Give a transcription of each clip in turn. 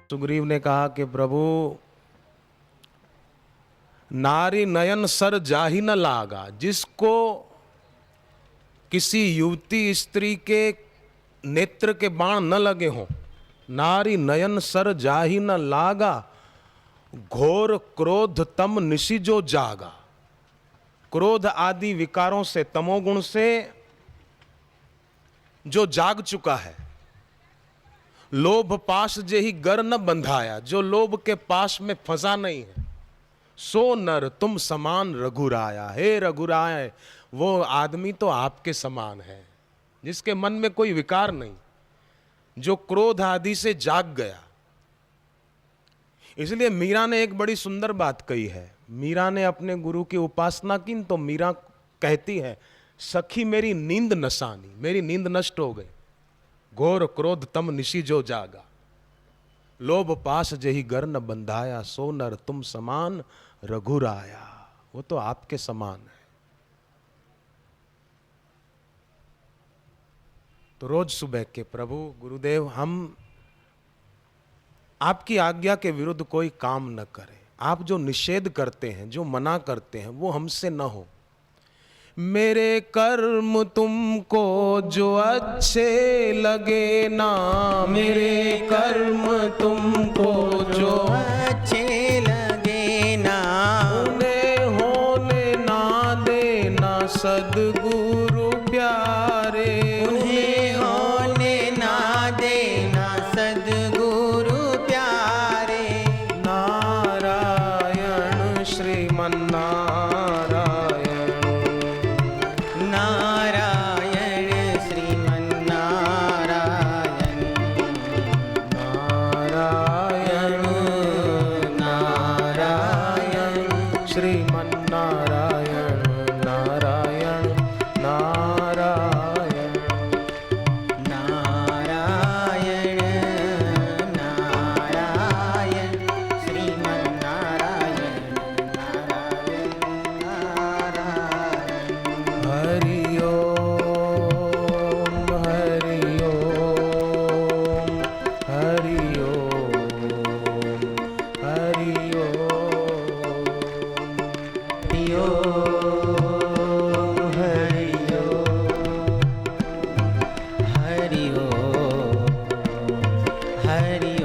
सुग्रीव ने कहा कि प्रभु, नारी नयन सर जाहि न लागा। जिसको किसी युवती स्त्री के नेत्र के बाण न लगे हों, नारी नयन सर जाहि न लागा, घोर क्रोध तम निशि जो जागा। क्रोध आदि विकारों से, तमोगुण से जो जाग चुका है, लोभ पाश जेहि गर न बंधाया, जो लोभ के पाश में फंसा नहीं है, सो नर तुम समान रघुराया। हे रघुराय, वो आदमी तो आपके समान है जिसके मन में कोई विकार नहीं, जो क्रोध आदि से जाग गया। इसलिए मीरा ने एक बड़ी सुंदर बात कही है। मीरा ने अपने गुरु की उपासना की तो मीरा कहती है, सखी मेरी नींद नसानी, मेरी नींद नष्ट हो गई। घोर क्रोध तम निशि जो जागा, लोभ पाश जेहि गर न बंधाया, सो नर तुम समान रघुराया। वो तो आपके समान है। तो रोज सुबह के प्रभु गुरुदेव, हम आपकी आज्ञा के विरुद्ध कोई काम न करें। आप जो निषेध करते हैं, जो मना करते हैं, वो हमसे न हो। मेरे कर्म तुमको जो अच्छे लगे ना, मेरे कर्म तुमको जो अच्छे लगे ना, उन्हें होने ना देना सद्गुरु प्यारे। उन्हें होने ना देना सद्गुरु प्यारे। नारायण श्रीमन्नारायण, नारायण श्रीमन्नारायण, नारायण नारायण श्रीमन्नारायण, नारायण नारायण। नारायण नारायण श्रीमन्नारायण, नारायण नारायण। हरि ओम हरि ओम हरि ओम हरि ओम। हरि ओम हरि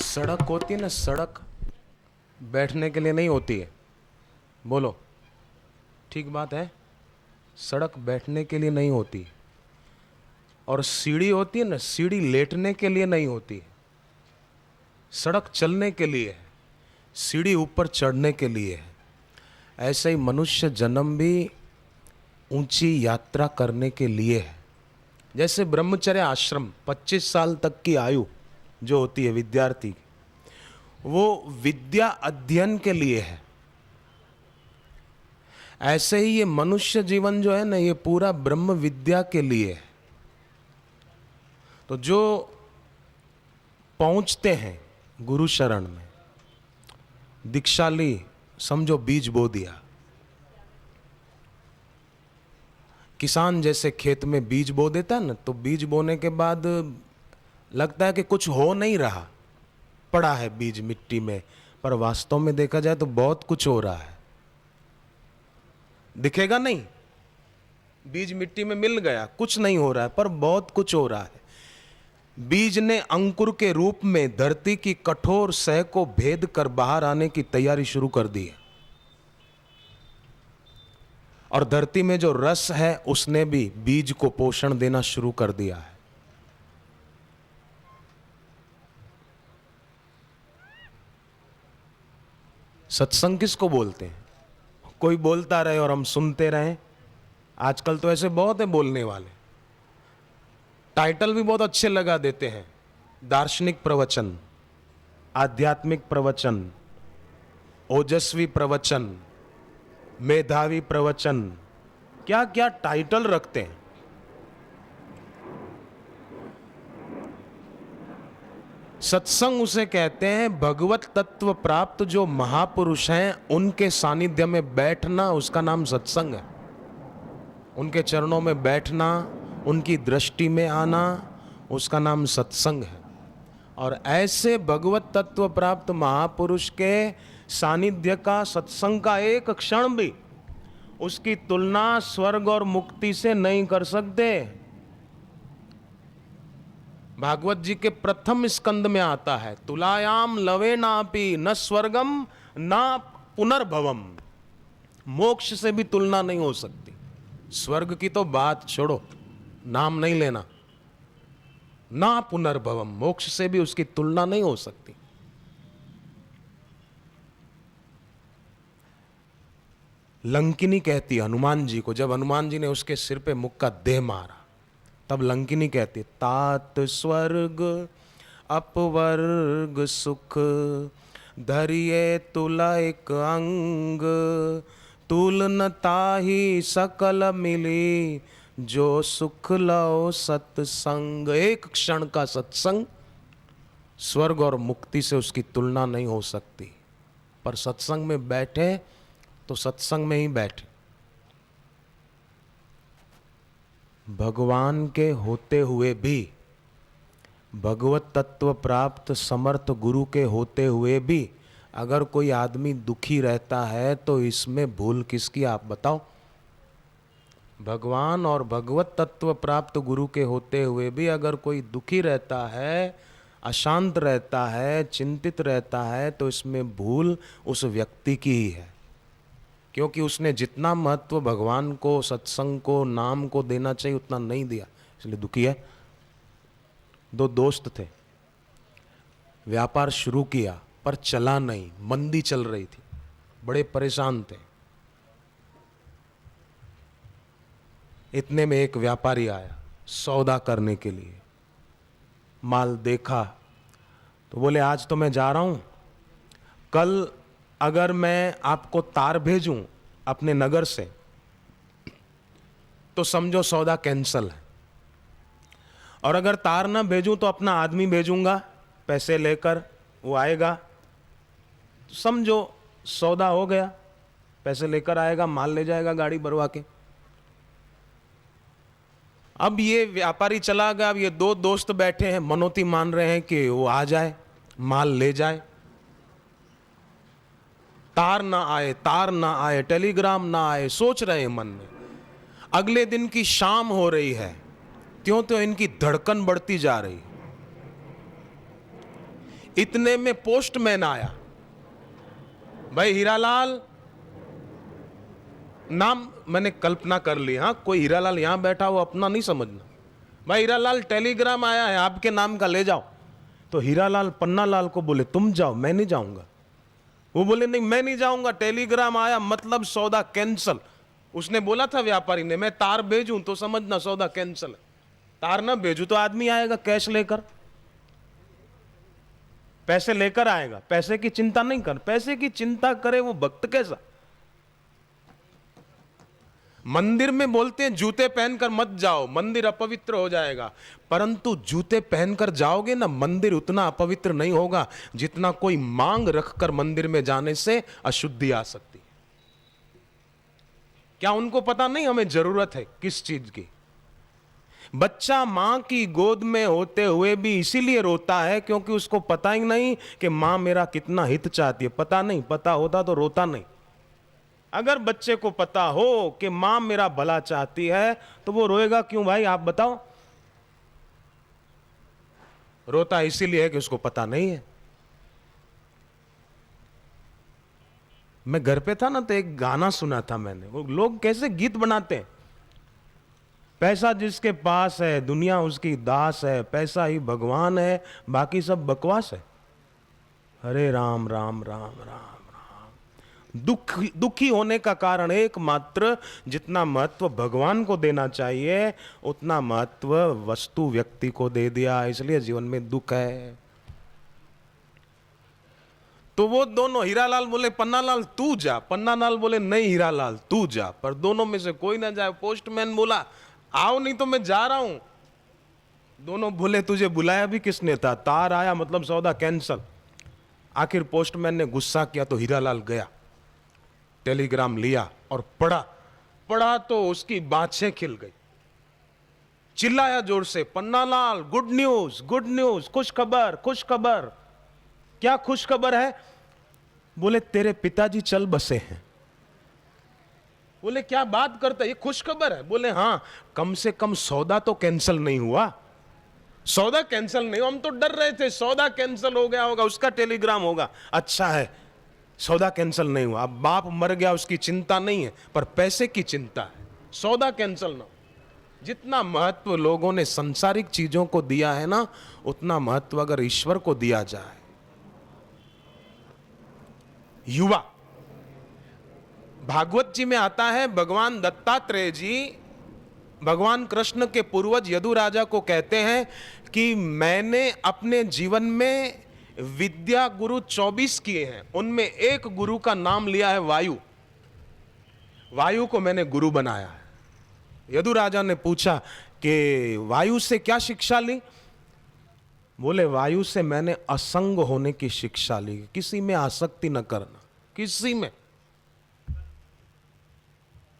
सड़क होती है ना, सड़क बैठने के लिए नहीं होती है। बोलो, ठीक बात है। सड़क बैठने के लिए नहीं होती। और सीढ़ी होती है ना, सीढ़ी लेटने के लिए नहीं होती। सड़क चलने के लिए है, सीढ़ी ऊपर चढ़ने के लिए है। ऐसे ही मनुष्य जन्म भी ऊंची यात्रा करने के लिए है। जैसे ब्रह्मचर्य आश्रम 25 साल तक की आयु जो होती है विद्यार्थी की, वो विद्या अध्ययन के लिए है। ऐसे ही ये मनुष्य जीवन जो है ना, ये पूरा ब्रह्म विद्या के लिए है। तो जो पहुंचते हैं गुरु शरण में, दीक्षा ली, समझो बीज बो दिया। किसान जैसे खेत में बीज बो देता है ना, तो बीज बोने के बाद लगता है कि कुछ हो नहीं रहा, पड़ा है बीज मिट्टी में, पर वास्तव में देखा जाए तो बहुत कुछ हो रहा है। दिखेगा नहीं, बीज मिट्टी में मिल गया, कुछ नहीं हो रहा है, पर बहुत कुछ हो रहा है। बीज ने अंकुर के रूप में धरती की कठोर सह को भेद कर बाहर आने की तैयारी शुरू कर दी है। और धरती में जो रस है उसने भी बीज को पोषण देना शुरू कर दिया है। सत्संग किसको बोलते हैं? कोई बोलता रहे और हम सुनते रहें। आजकल तो ऐसे बहुत है बोलने वाले, टाइटल भी बहुत अच्छे लगा देते हैं, दार्शनिक प्रवचन, आध्यात्मिक प्रवचन, ओजस्वी प्रवचन, मेधावी प्रवचन, क्या क्या टाइटल रखते हैं। सत्संग उसे कहते हैं, भगवत तत्व प्राप्त जो महापुरुष हैं उनके सानिध्य में बैठना, उसका नाम सत्संग है। उनके चरणों में बैठना, उनकी दृष्टि में आना, उसका नाम सत्संग है। और ऐसे भगवत तत्व प्राप्त महापुरुष के सानिध्य का, सत्संग का एक क्षण भी उसकी तुलना स्वर्ग और मुक्ति से नहीं कर सकते। भागवत जी के प्रथम स्कंद में आता है, तुलायाम लवे नापि न स्वर्गम ना पुनर्भवम। मोक्ष से भी तुलना नहीं हो सकती। स्वर्ग की तो बात छोड़ो, नाम नहीं लेना, ना पुनर्भवम, मोक्ष से भी उसकी तुलना नहीं हो सकती। लंकिनी कहती है हनुमान जी को, जब हनुमान जी ने उसके सिर पे मुक्का दे मारा, तब लंकिनी कहती, तात स्वर्ग अपवर्ग सुख धरिए तुला एक अंग, तुलन ताही सकल मिली जो सुख लो सत्संग। एक क्षण का सत्संग स्वर्ग और मुक्ति से उसकी तुलना नहीं हो सकती। पर सत्संग में बैठे तो सत्संग में ही बैठे। भगवान के होते हुए भी, भगवत तत्व प्राप्त समर्थ गुरु के होते हुए भी अगर कोई आदमी दुखी रहता है तो इसमें भूल किसकी, आप बताओ? भगवान और भगवत तत्व प्राप्त गुरु के होते हुए भी अगर कोई दुखी रहता है, अशांत रहता है, चिंतित रहता है, तो इसमें भूल उस व्यक्ति की ही है। क्योंकि उसने जितना महत्व भगवान को, सत्संग को, नाम को देना चाहिए उतना नहीं दिया, इसलिए दुखी है। दो दोस्त थे, व्यापार शुरू किया पर चला नहीं, मंदी चल रही थी, बड़े परेशान थे। इतने में एक व्यापारी आया सौदा करने के लिए। माल देखा तो बोले, आज तो मैं जा रहा हूं, कल अगर मैं आपको तार भेजूं अपने नगर से तो समझो सौदा कैंसल है, और अगर तार ना भेजूं तो अपना आदमी भेजूंगा पैसे लेकर, वो आएगा तो समझो सौदा हो गया, पैसे लेकर आएगा, माल ले जाएगा गाड़ी भरवा के। अब ये व्यापारी चला गया, अब ये दो दोस्त बैठे हैं, मनोती मान रहे हैं कि वो आ जाए, माल ले जाए। तार ना आए, तार ना आए, टेलीग्राम ना आए, सोच रहे हैं मन में। अगले दिन की शाम हो रही है, त्यों तो इनकी धड़कन बढ़ती जा रही। इतने में पोस्टमैन आया, भाई हीरालाल, नाम मैंने कल्पना कर ली, हाँ कोई हीरालाल यहां बैठा हो अपना नहीं समझना, भाई हीरालाल टेलीग्राम आया है आपके नाम का, ले जाओ। तो हीरालाल पन्नालाल को बोले, तुम जाओ, मैं नहीं जाऊंगा। वो बोले, नहीं मैं नहीं जाऊंगा, टेलीग्राम आया मतलब सौदा कैंसल। उसने बोला था व्यापारी ने, मैं तार भेजूं तो समझना सौदा कैंसल है, तार ना भेजूं तो आदमी आएगा कैश लेकर, पैसे लेकर आएगा, पैसे की चिंता नहीं कर। पैसे की चिंता करे वो भक्त कैसा? मंदिर में बोलते हैं जूते पहनकर मत जाओ, मंदिर अपवित्र हो जाएगा। परंतु जूते पहनकर जाओगे ना, मंदिर उतना अपवित्र नहीं होगा जितना कोई मांग रखकर मंदिर में जाने से अशुद्धि आ सकती है। क्या उनको पता नहीं हमें जरूरत है किस चीज की? बच्चा मां की गोद में होते हुए भी इसीलिए रोता है क्योंकि उसको पता ही नहीं कि मां मेरा कितना हित चाहती है। पता नहीं, पता होता तो रोता नहीं। अगर बच्चे को पता हो कि मां मेरा भला चाहती है तो वो रोएगा क्यों भाई, आप बताओ? रोता इसीलिए है कि उसको पता नहीं है। मैं घर पे था ना तो एक गाना सुना था मैंने, वो लोग कैसे गीत बनाते हैं। पैसा जिसके पास है दुनिया उसकी दास है, पैसा ही भगवान है बाकी सब बकवास है। हरे राम राम राम राम। दुखी होने का कारण एकमात्र, जितना महत्व भगवान को देना चाहिए उतना महत्व वस्तु व्यक्ति को दे दिया, इसलिए जीवन में दुख है। तो वो दोनों, हीरालाल बोले पन्नालाल तू जा, पन्नालाल बोले नहीं हीरालाल तू जा, पर दोनों में से कोई ना जाए। पोस्टमैन बोला आओ नहीं तो मैं जा रहा हूं। दोनों बोले तुझे बुलाया भी किसने था, तार आया मतलब सौदा कैंसल। आखिर पोस्टमैन ने गुस्सा किया तो हीरालाल गया, टेलीग्राम लिया और पढ़ा तो उसकी बाछें खिल गई। चिल्लाया जोर से, पन्नालाल गुड न्यूज, खुश खबर, खुश खबर। क्या खुश खबर है? बोले तेरे पिताजी चल बसे हैं। बोले क्या बात करता है, ये खुश खबर है? बोले हाँ, कम से कम सौदा तो कैंसिल नहीं हुआ। सौदा कैंसिल नहीं हुआ, हम तो डर रहे थे सौदा कैंसिल हो गया होगा, उसका टेलीग्राम होगा। अच्छा है सौदा कैंसिल नहीं हुआ, अब बाप मर गया उसकी चिंता नहीं है, पर पैसे की चिंता है। सौदा कैंसिल ना हो। जितना महत्व लोगों ने सांसारिक चीजों को दिया है ना, उतना महत्व अगर ईश्वर को दिया जाए। युवा, भागवत जी में आता है भगवान दत्तात्रेय जी भगवान कृष्ण के पूर्वज यदु राजा को कहते हैं कि मैंने अपने जीवन में विद्या गुरु 24 किए हैं, उनमें एक गुरु का नाम लिया है वायु। वायु को मैंने गुरु बनाया है। यदु राजा ने पूछा कि वायु से क्या शिक्षा ली? बोले वायु से मैंने असंग होने की शिक्षा ली, किसी में आसक्ति न करना, किसी में।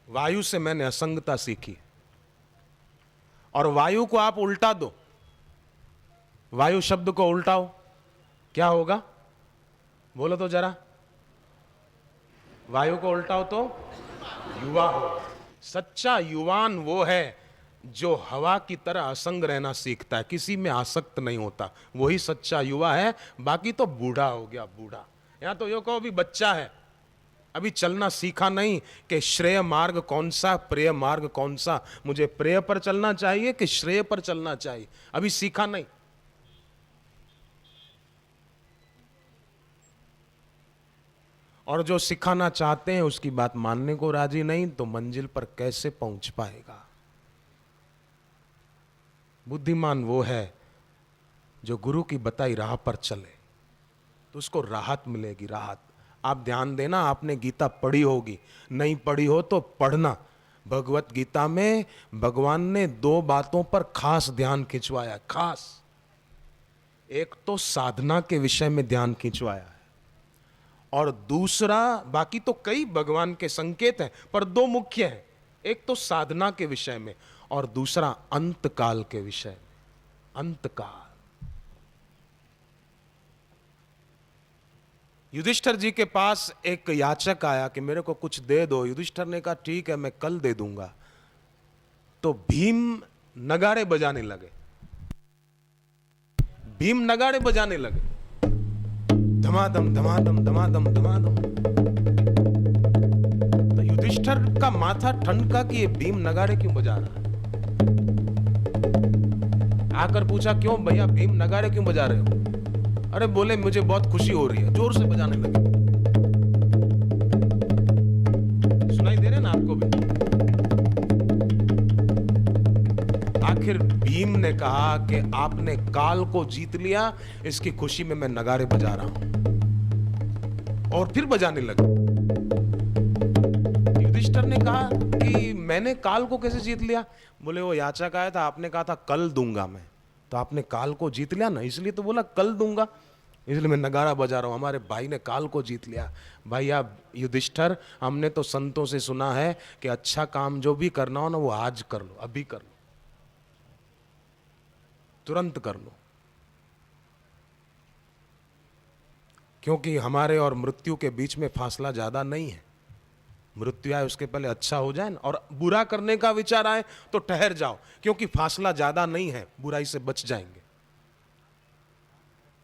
वायु से मैंने असंगता सीखी। और वायु को आप उल्टा दो, वायु शब्द को उल्टाओ, क्या होगा? बोलो तो जरा। वायु को उल्टाओ तो युवा हो। सच्चा युवान वो है जो हवा की तरह असंग रहना सीखता है, किसी में आसक्त नहीं होता, वही सच्चा युवा है। बाकी तो बूढ़ा हो गया, बूढ़ा। यहां तो यो कहो भी बच्चा है, अभी चलना सीखा नहीं कि श्रेय मार्ग कौन सा, प्रेय मार्ग कौन सा, मुझे प्रेय पर चलना चाहिए कि श्रेय पर चलना चाहिए, अभी सीखा नहीं। और जो सिखाना चाहते हैं उसकी बात मानने को राजी नहीं, तो मंजिल पर कैसे पहुंच पाएगा? बुद्धिमान वो है जो गुरु की बताई राह पर चले, तो उसको राहत मिलेगी, राहत। आप ध्यान देना, आपने गीता पढ़ी होगी, नहीं पढ़ी हो तो पढ़ना। भगवत गीता में भगवान ने 2 बातों पर खास ध्यान खिंचवाया, खास। एक तो साधना के विषय में ध्यान खिंचवाया है, और दूसरा, बाकी तो कई भगवान के संकेत हैं पर 2 मुख्य हैं। एक तो साधना के विषय में और दूसरा अंतकाल के विषय में। अंतकाल। युधिष्ठिर जी के पास एक याचक आया कि मेरे को कुछ दे दो। युधिष्ठिर ने कहा ठीक है मैं कल दे दूंगा। तो भीम नगाड़े बजाने लगे, भीम नगाड़े बजाने लगे, धमाधम धमाधम धमाधम धमाधम। तो युधिष्ठिर का माथा ठनका कि ये भीम नगाड़े क्यों बजा रहा है। आकर पूछा क्यों भैया भीम नगाड़े क्यों बजा रहे हो? अरे बोले मुझे बहुत खुशी हो रही है, जोर से बजाने लगे। सुनाई दे रहे ना आपको भी? आखिर भीम ने कहा कि आपने काल को जीत लिया, इसकी खुशी में मैं नगाड़े बजा रहा हूं। और फिर बजाने लगे। युधिष्ठिर ने कहा कि मैंने काल को कैसे जीत लिया? बोले वो याचक आया था, आपने कहा था कल दूंगा मैं, तो आपने काल को जीत लिया ना, इसलिए तो बोला कल दूंगा, इसलिए मैं नगाड़ा बजा रहा हूं। हमारे भाई ने काल को जीत लिया। भाई आप युधिष्ठिर, हमने तो संतों से सुना है कि अच्छा काम जो भी करना हो ना वो आज कर लो, अभी कर लो, तुरंत कर लो, क्योंकि हमारे और मृत्यु के बीच में फासला ज्यादा नहीं है। मृत्यु आए उसके पहले अच्छा हो जाए ना, और बुरा करने का विचार आए तो ठहर जाओ, क्योंकि फासला ज्यादा नहीं है, बुराई से बच जाएंगे।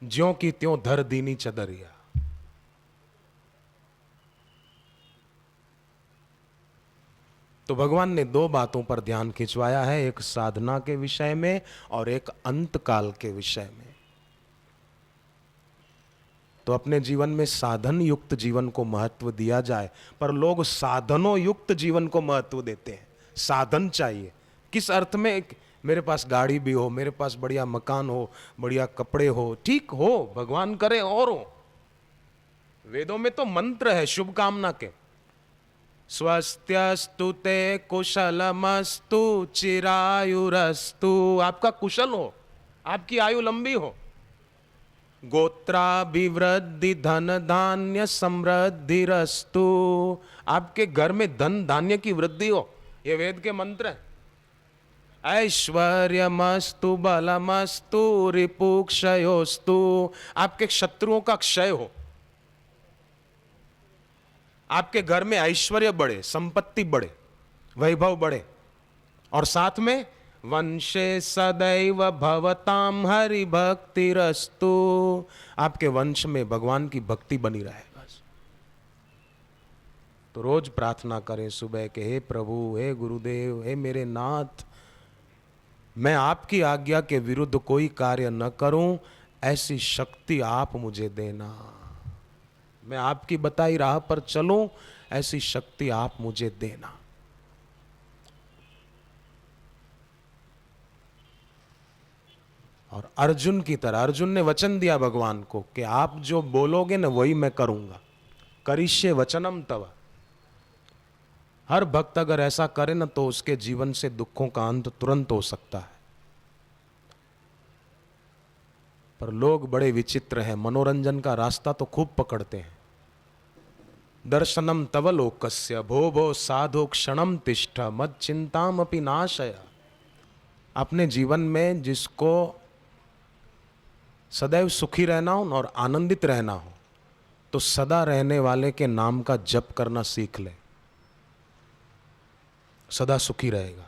ज्यों की त्यों धर दीनी चदरिया। तो भगवान ने दो बातों पर ध्यान खिंचवाया है, एक साधना के विषय में और एक अंतकाल के विषय में। तो अपने जीवन में साधन युक्त जीवन को महत्व दिया जाए, पर लोग साधनों युक्त जीवन को महत्व देते हैं। साधन चाहिए किस अर्थ में? मेरे पास गाड़ी भी हो, मेरे पास बढ़िया मकान हो, बढ़िया कपड़े हो, ठीक हो, भगवान करे और हो। वेदों में तो मंत्र है शुभकामना के, स्वस्त्यस्तु ते कुशलमस्तु चिरायुरस्तु। आपका कुशल हो, आपकी आयु लंबी हो, गोत्राभिवृद्धि धन धान्य समृद्धिरस्तु, आपके घर में धन धान्य की वृद्धि हो। ये वेद के मंत्र है। ऐश्वर्यमस्तु बलमस्तु रिपुक्षयोस्तु, आपके शत्रुओं का क्षय हो, आपके घर में ऐश्वर्य बढ़े, संपत्ति बढ़े, वैभव बढ़े, और साथ में वंशे सदैव भवताम हरि भक्तिरस्तु, आपके वंश में भगवान की भक्ति बनी रहे। बस तो रोज प्रार्थना करें सुबह के, हे प्रभु, हे गुरुदेव, हे मेरे नाथ, मैं आपकी आज्ञा के विरुद्ध कोई कार्य न करूं, ऐसी शक्ति आप मुझे देना। मैं आपकी बताई राह पर चलूं, ऐसी शक्ति आप मुझे देना। और अर्जुन की तरह, अर्जुन ने वचन दिया भगवान को कि आप जो बोलोगे ना वही मैं करूंगा, करिष्ये वचनम तव। हर भक्त अगर ऐसा करे ना तो उसके जीवन से दुखों का अंत तुरंत हो सकता है। पर लोग बड़े विचित्र हैं, मनोरंजन का रास्ता तो खूब पकड़ते हैं। दर्शनम तव लोकस्य भो भो साधु क्षणम तिष्ठ मद चिंताम अपि नाशय। अपने जीवन में जिसको सदैव सुखी रहना हो और आनंदित रहना हो, तो सदा रहने वाले के नाम का जप करना सीख ले, सदा सुखी रहेगा।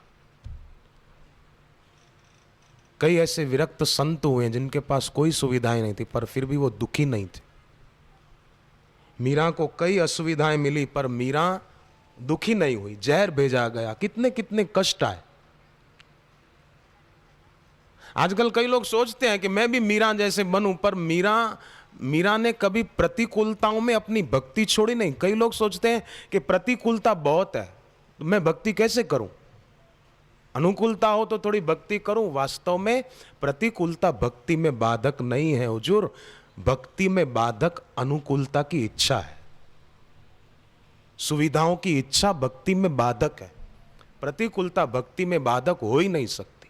कई ऐसे विरक्त संत हुए जिनके पास कोई सुविधाएं नहीं थी, पर फिर भी वो दुखी नहीं थे। मीरा को कई असुविधाएं मिली, पर मीरा दुखी नहीं हुई। जहर भेजा गया, कितने कितने कष्ट आए। आजकल कई लोग सोचते हैं कि मैं भी मीरा जैसे बनूं, पर मीरा ने कभी प्रतिकूलताओं में अपनी भक्ति छोड़ी नहीं। कई लोग सोचते हैं कि प्रतिकूलता बहुत है तो मैं भक्ति कैसे करूं, अनुकूलता हो तो थोड़ी भक्ति करूं। वास्तव में प्रतिकूलता भक्ति में बाधक नहीं है हुजूर, भक्ति में बाधक अनुकूलता की इच्छा है। सुविधाओं की इच्छा भक्ति में बाधक है, प्रतिकूलता भक्ति में बाधक हो ही नहीं सकती।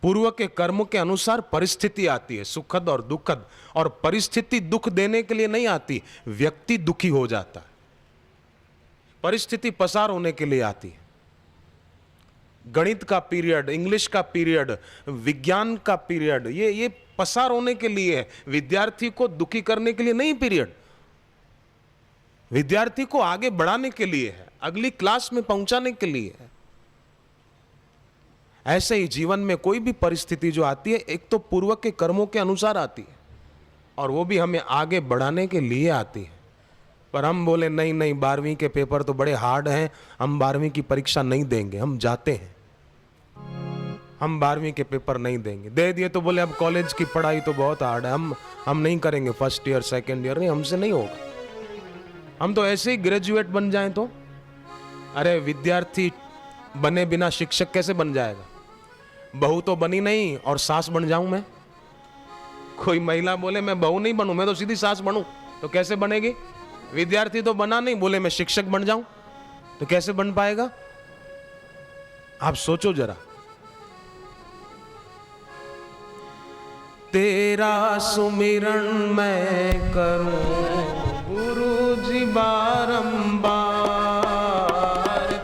पूर्व के कर्म के अनुसार परिस्थिति आती है, सुखद और दुखद, और परिस्थिति दुख देने के लिए नहीं आती, व्यक्ति दुखी हो जाता है। परिस्थिति पसार होने के लिए आती है। गणित का पीरियड, इंग्लिश का पीरियड, विज्ञान का पीरियड, ये पसार होने के लिए है, विद्यार्थी को दुखी करने के लिए नहीं पीरियड, विद्यार्थी को आगे बढ़ाने के लिए है, अगली क्लास में पहुंचाने के लिए है। ऐसे ही जीवन में कोई भी परिस्थिति जो आती है, एक तो पूर्व के कर्मों के अनुसार आती है, और वो भी हमें आगे बढ़ाने के लिए आती है। पर हम बोले नहीं नहीं, 12वीं के पेपर तो बड़े हार्ड हैं, हम 12वीं की परीक्षा नहीं देंगे, हम जाते हैं, हम 12वीं के पेपर नहीं देंगे। दे दिए तो बोले अब कॉलेज की पढ़ाई तो बहुत हार्ड है, हम नहीं करेंगे, फर्स्ट ईयर सेकेंड ईयर नहीं, हमसे नहीं होगा, हम तो ऐसे ही ग्रेजुएट बन जाएं तो। अरे विद्यार्थी बने बिना शिक्षक कैसे बन जाएगा? बहू तो बनी नहीं और सास बन जाऊं मैं? कोई महिला बोले मैं बहू नहीं बनूं, मैं तो सीधी सास बनूं, तो कैसे बनेगी? विद्यार्थी तो बना नहीं, बोले मैं शिक्षक बन जाऊं, तो कैसे बन पाएगा? आप सोचो जरा। तेरा सुमिरन मैं करूं गुरु जी बारंबार,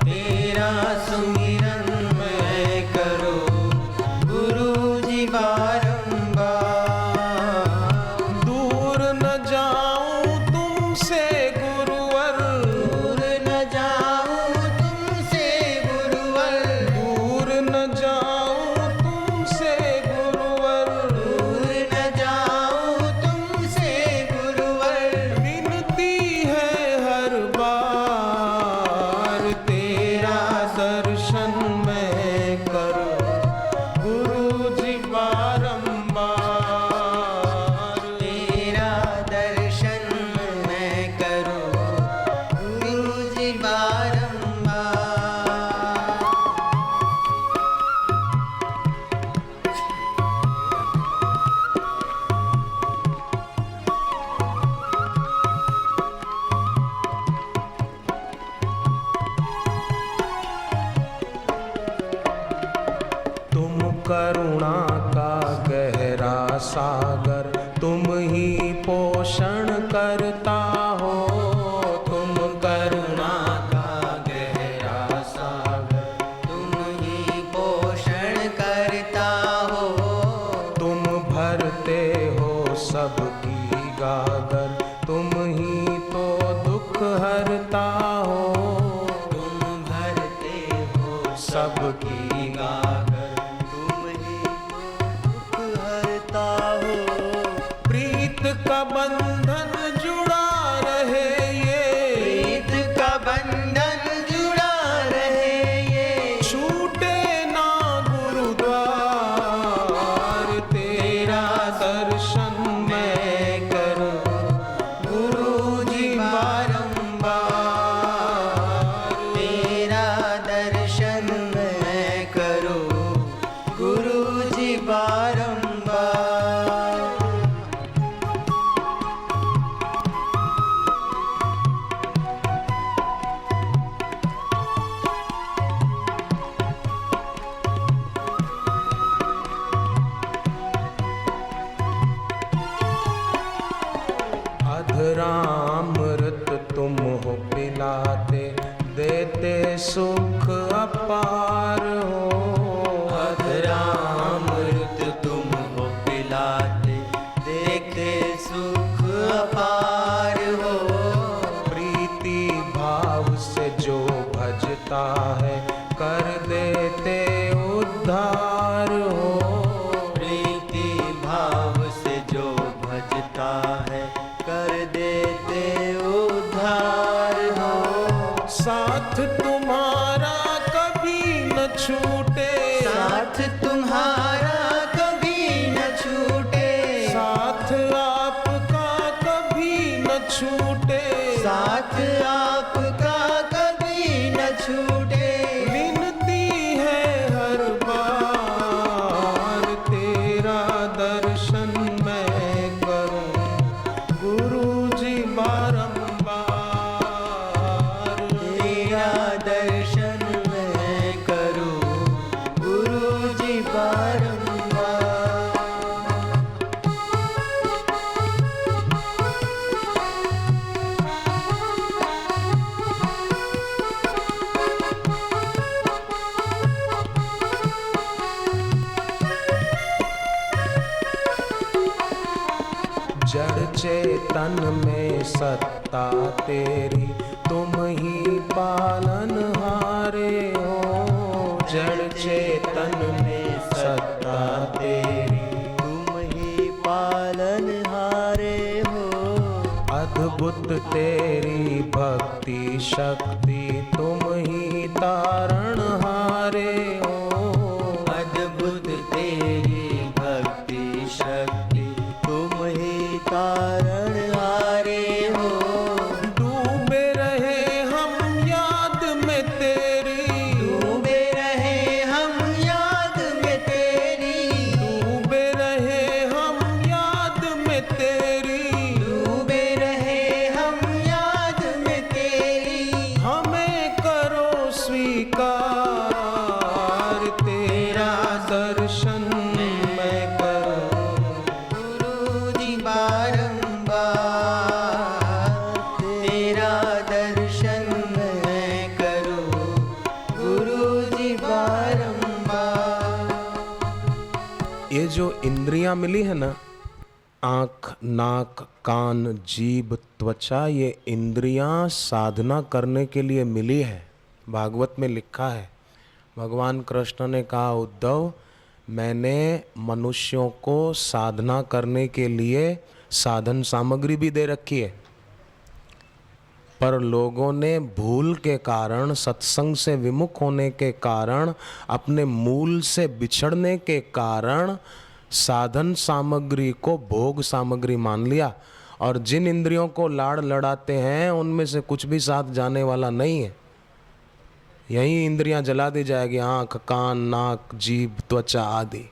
तेरा सुमिरन मैं करूं गुरु जी बारंबार। दूर न जाऊं तुमसे गुरुवर, दूर न जाऊं तुमसे गुरुवर, दूर न जाऊं तुमसे गुरुवर, दूर न जाऊं तुमसे गुरुवर। विनती है हर बार, सागर तुम ही पोषण करता हो, तुम करुणा का गहरा सागर, तुम ही पोषण करता हो, तुम भरते हो सबकी गागर, तुम ही तो दुख हरता हो, तुम भरते हो सबकी गागर, तुम ही दुख हरता हो। प्रीत का बंधन जुड़ा रहे ये, प्रीत का बंधन जुड़ा रहे ये, छूटे ना गुरुद्वार, तेरा दर्शन मैं करूं गुरु जी बारंबार, तेरा दर्शन मैं करूं गुरु जी बारंबार। अधरामृत तुम हो पिलाते, देते सुख अपार हो, अधरामृत तुम हो पिलाते, देते सुख अपार हो। प्रीति भाव से जो भजता है कर देते उद्धार हो, प्रीति भाव से जो भजता है कर देते उद्धार हो। साथ तुम्हारा कभी न छूटे, साथ तुम्हारा कभी न छूटे, साथ आपका कभी न छूटे, साथ आपका कभी न छूटे। विनती है हर बार, तेरा दर्शन मैं करूं गुरु जी बारंबार, तेरा दर्शन मैं करूं गुरु जी बारंबार। जड़ चेतन में सत्ता तेरी, तुम ही पालनहारे हो, जड़ चेतन में सत्ता तेरी, तुम ही पालनहारे हो। अद्भुत तेरी भक्ति शक्ति, तुम ही तारणहारे हो, अद्भुत तेरी भक्ति शक्ति, तुम ही तारणहारे हो। डूबे रहे हम याद में तेरी, डूबे रहे हम याद में तेरी, डूबे रहे हम याद में तेरी, डूबे रहे हम याद में तेरी। हमें करो स्वीकार, तेरा दर्शन मैं करूं गुरु जी बारंबार, तेरा दर्शन मैं करूं गुरु जी बारंबार। ये जो इंद्रियां मिली है ना, आँख नाक कान जीभ त्वचा, ये इंद्रियां साधना करने के लिए मिली है। भागवत में लिखा है, भगवान कृष्ण ने कहा उद्धव, मैंने मनुष्यों को साधना करने के लिए साधन सामग्री भी दे रखी है, पर लोगों ने भूल के कारण, सत्संग से विमुख होने के कारण, अपने मूल से बिछड़ने के कारण साधन सामग्री को भोग सामग्री मान लिया, और जिन इंद्रियों को लाड़ लड़ाते हैं उनमें से कुछ भी साथ जाने वाला नहीं है। यही इंद्रियां जला दी जाएगी, आँख कान नाक जीभ त्वचा आदि।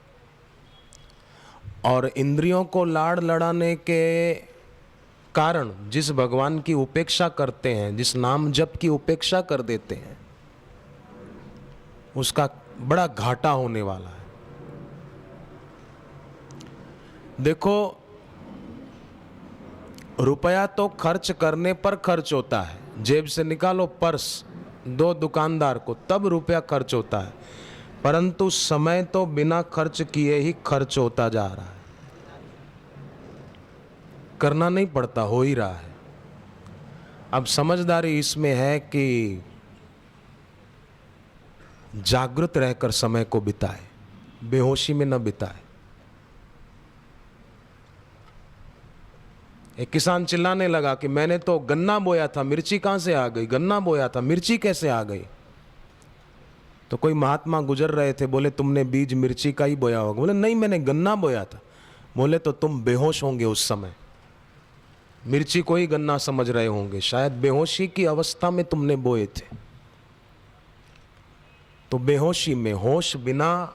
और इंद्रियों को लाड़ लड़ाने के कारण जिस भगवान की उपेक्षा करते हैं, जिस नाम जप की उपेक्षा कर देते हैं, उसका बड़ा घाटा होने वाला है। देखो, रुपया तो खर्च करने पर खर्च होता है। जेब से निकालो पर्स, दो दुकानदार को, तब रुपया खर्च होता है। परंतु समय तो बिना खर्च किए ही खर्च होता जा रहा है। करना नहीं पड़ता, हो ही रहा है। अब समझदारी इसमें है कि जागृत रहकर समय को बिताए, बेहोशी में न बिताए। एक किसान चिल्लाने लगा कि मैंने तो गन्ना बोया था, मिर्ची कहां से आ गई? गन्ना बोया था, मिर्ची कैसे आ गई? तो कोई महात्मा गुजर रहे थे, बोले तुमने बीज मिर्ची का ही बोया होगा। बोले नहीं, मैंने गन्ना बोया था। बोले तो तुम बेहोश होंगे उस समय, मिर्ची को ही गन्ना समझ रहे होंगे, शायद बेहोशी की अवस्था में तुमने बोए थे। तो बेहोशी में, होश बिना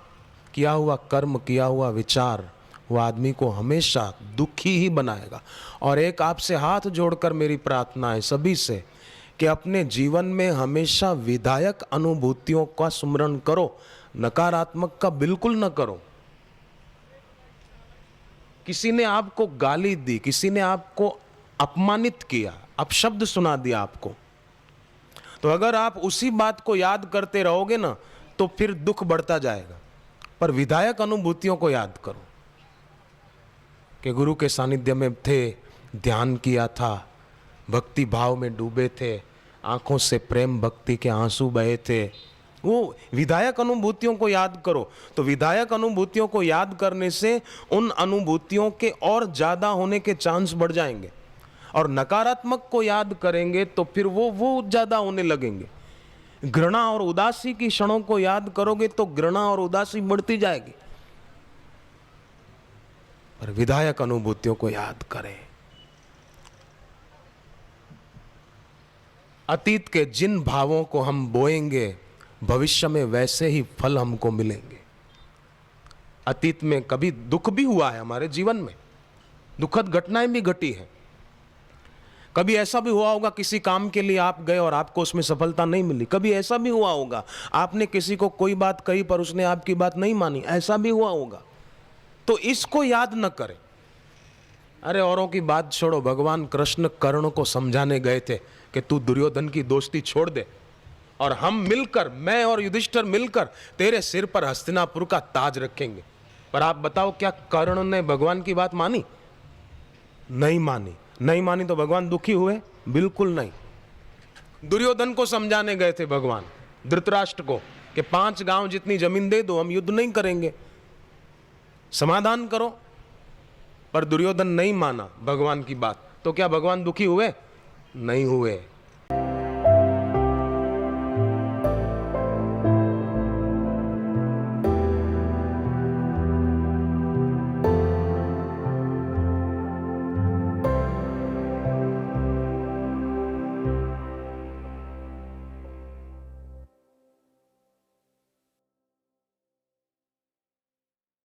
किया हुआ कर्म, किया हुआ विचार, वो आदमी को हमेशा दुखी ही बनाएगा। और एक आपसे हाथ जोड़कर मेरी प्रार्थना है सभी से कि अपने जीवन में हमेशा विधायक अनुभूतियों का सुमरण करो, नकारात्मक का बिल्कुल न करो। किसी ने आपको गाली दी, किसी ने आपको अपमानित किया, अपशब्द सुना दिया आपको, तो अगर आप उसी बात को याद करते रहोगे ना, तो फिर दुख बढ़ता जाएगा। पर विधायक अनुभूतियों को याद करो कि गुरु के सानिध्य में थे, ध्यान किया था, भक्ति भाव में डूबे थे, आंखों से प्रेम भक्ति के आंसू बहे थे। वो विधायक अनुभूतियों को याद करो। तो विधायक अनुभूतियों को याद करने से उन अनुभूतियों के और ज्यादा होने के चांस बढ़ जाएंगे। और नकारात्मक को याद करेंगे तो फिर वो ज्यादा होने लगेंगे। घृणा और उदासी की क्षणों को याद करोगे तो घृणा और उदासी बढ़ती जाएगी। पर विधायक अनुभूतियों को याद करें। अतीत के जिन भावों को हम बोएंगे, भविष्य में वैसे ही फल हमको मिलेंगे। अतीत में कभी दुख भी हुआ है हमारे जीवन में, दुखद घटनाएं भी घटी हैं। कभी ऐसा भी हुआ होगा किसी काम के लिए आप गए और आपको उसमें सफलता नहीं मिली। कभी ऐसा भी हुआ होगा आपने किसी को कोई बात कही पर उसने आपकी बात नहीं मानी, ऐसा भी हुआ होगा। तो इसको याद न करें। अरे औरों की बात छोड़ो, भगवान कृष्ण कर्ण को समझाने गए थे कि तू दुर्योधन की दोस्ती छोड़ दे और हम मिलकर, मैं और युधिष्ठिर मिलकर तेरे सिर पर हस्तिनापुर का ताज रखेंगे। पर आप बताओ, क्या कर्ण ने भगवान की बात मानी? नहीं मानी। नहीं मानी तो भगवान दुखी हुए? बिल्कुल नहीं। दुर्योधन को समझाने गए थे भगवान, धृतराष्ट्र को, कि 5 गांव जितनी जमीन दे दो, हम युद्ध नहीं करेंगे, समाधान करो। पर दुर्योधन नहीं माना भगवान की बात। तो क्या भगवान दुखी हुए? नहीं हुए।